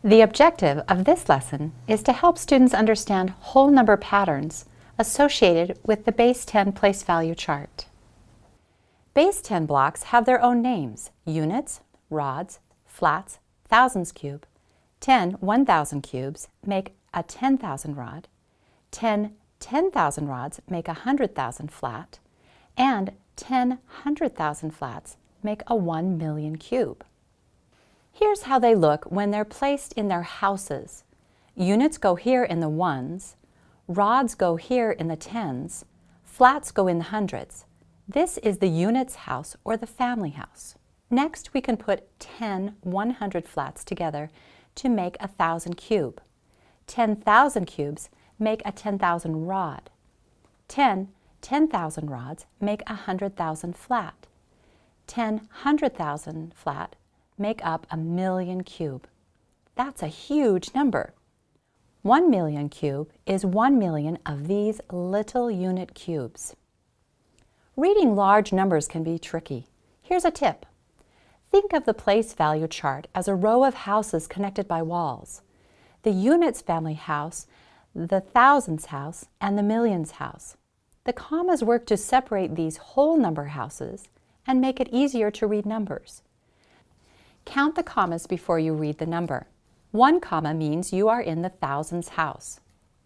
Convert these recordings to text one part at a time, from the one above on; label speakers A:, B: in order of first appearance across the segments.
A: The objective of this lesson is to help students understand whole number patterns associated with the base 10 place value chart. Base 10 blocks have their own names: units, rods, flats, thousands cube. 10 1,000 cubes make a 10,000 rod, 10 10,000 rods make a 100,000 flat, and 10 100,000 flats make a 1 million cube. Here's how they look when they're placed in their houses. Units go here in the ones, rods go here in the tens, flats go in the hundreds. This is the units house or the family house. Next, we can put 10 100 flats together to make a 1,000 cube. 10,000 cubes make a 10,000 rod. 10 10,000 rods make a 100,000 flat. 10 100,000 flat make up a million cube. That's a huge number. 1 million cube is 1 million of these little unit cubes. Reading large numbers can be tricky. Here's a tip. Think of the place value chart as a row of houses connected by walls. The units family house, the thousands house, and the millions house. The commas work to separate these whole number houses and make it easier to read numbers. Count the commas before you read the number. 1 comma means you are in the thousands house.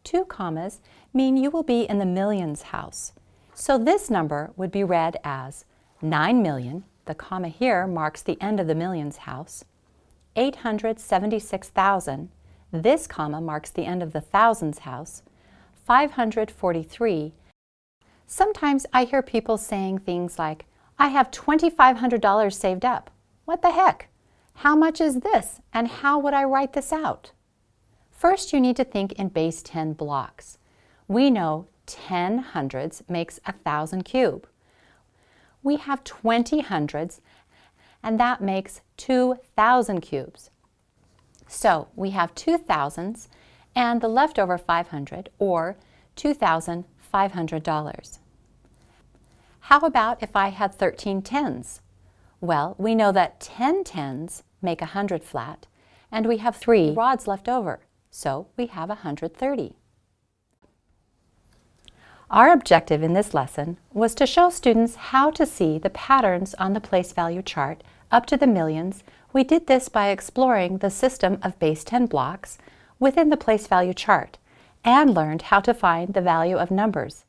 A: 2 commas mean you will be in the millions house. So this number would be read as 9 million, the comma here marks the end of the millions house, 876,000, this comma marks the end of the thousands house, 543. Sometimes I hear people saying things like, I have $2,500 saved up. What the heck? How much is this, and how would I write this out? First, you need to think in base 10 blocks. We know 10 hundreds makes a 1,000 cube. We have 20 hundreds, and that makes 2,000 cubes. So we have 2 thousands and the leftover 500, or $2,500. How about if I had 13 tens? Well, we know that 10 tens make a 100 flat, and we have 3 rods left over, so we have 130. Our objective in this lesson was to show students how to see the patterns on the place value chart up to the millions. We did this by exploring the system of base 10 blocks within the place value chart and learned how to find the value of numbers